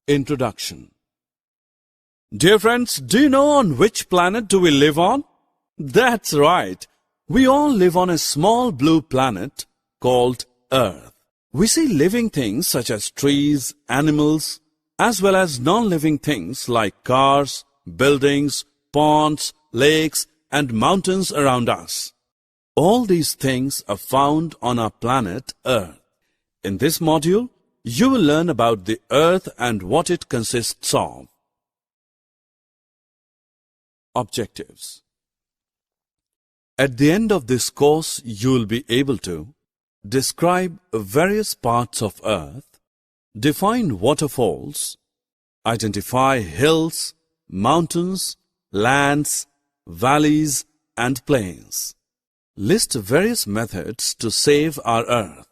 Introduction. Dear friends, do you know on which planet do we live on? That's right. We all live on a small blue planet called Earth. We see living things such as trees, animals, as well as non-living things like cars, buildings, ponds, lakes, and mountains around us. All these things are found on our planet Earth. In this module, you will learn about the Earth and what it consists of. Objectives. At the end of this course, you will be able to describe various parts of Earth, define waterfalls, identify hills, mountains, lands, valleys, and plains. List various methods to save our Earth.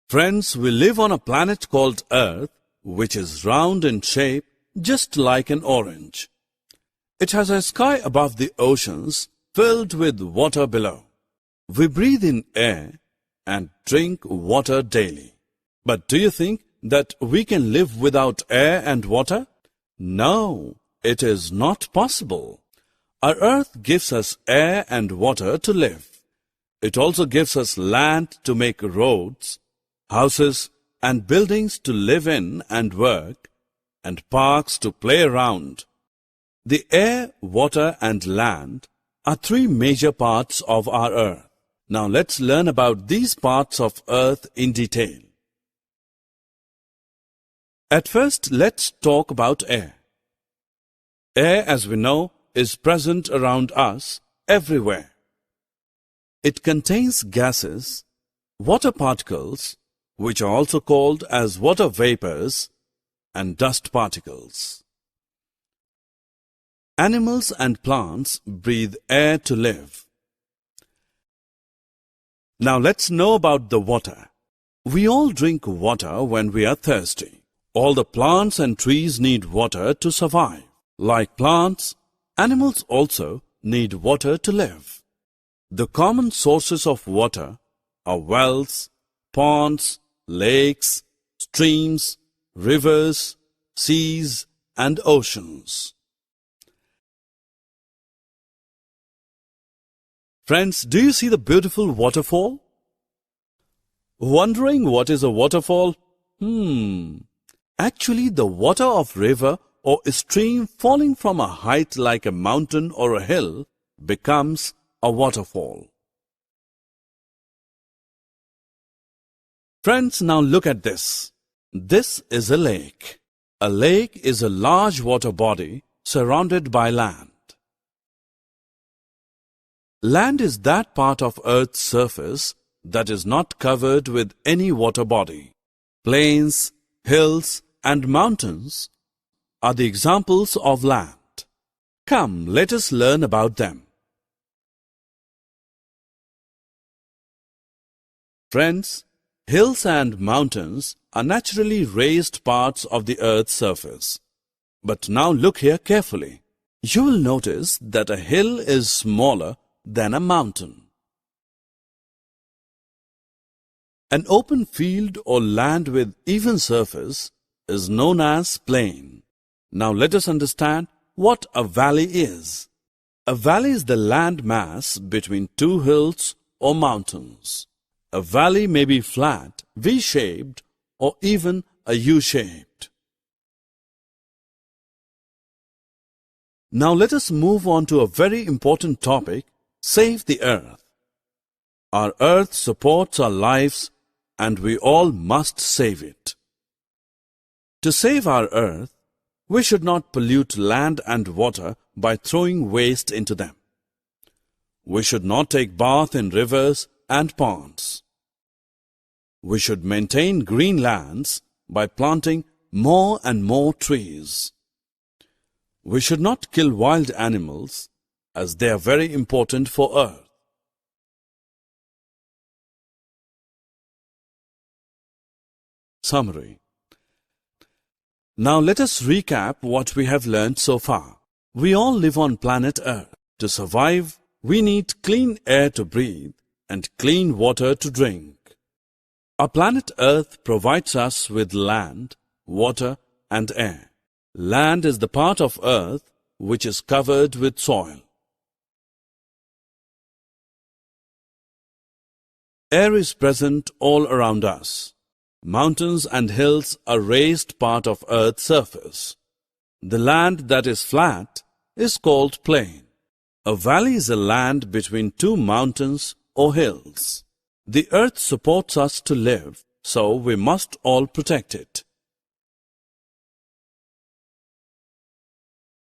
Friends, we live on a planet called Earth, which is round in shape, just like an orange. It has a sky above the oceans filled with water below. We breathe in air and drink water daily. But do you think that we can live without air and water? No, it is not possible. Our Earth gives us air and water to live. It also gives us land to make roads, houses and buildings to live in and work, and parks to play around. The air, water and land are three major parts of our Earth. Now let's learn about these parts of Earth in detail. At first, let's talk about air. Air, as we know, is present around us everywhere. It contains gases, water particles, which are also called as water vapors, and dust particles. Animals and plants breathe air to live. Now let's know about the water. We all drink water when we are thirsty. All the plants and trees need water to survive. Like plants, animals also need water to live. The common sources of water are wells, ponds, lakes, streams, rivers, seas, and oceans. Friends, do you see the beautiful waterfall? Wondering what is a waterfall? Actually, the water of river or a stream falling from a height like a mountain or a hill becomes a waterfall. Friends, now look at this. This is a lake. A lake is a large water body surrounded by land. Land is that part of Earth's surface that is not covered with any water body. Plains, hills, and mountains are the examples of land. Come, let us learn about them. Friends, hills and mountains are naturally raised parts of the Earth's surface. But now look here carefully. You will notice that a hill is smaller than a mountain. An open field or land with even surface is known as plain. Now let us understand what a valley is. A valley is the land mass between two hills or mountains. A valley may be flat, V-shaped, or even a U-shaped. Now let us move on to a very important topic, save the Earth. Our Earth supports our lives and we all must save it. To save our Earth, we should not pollute land and water by throwing waste into them. We should not take bath in rivers and ponds. We should maintain green lands by planting more and more trees. We should not kill wild animals as they are very important for Earth. Summary. Now let us recap what we have learned so far. We all live on planet Earth. To survive, we need clean air to breathe and clean water to drink. Our planet Earth provides us with land, water, and air. Land is the part of Earth which is covered with soil. Air is present all around us. Mountains and hills are raised part of Earth's surface. The land that is flat is called plain. A valley is a land between two mountains or hills. The Earth supports us to live, so we must all protect it.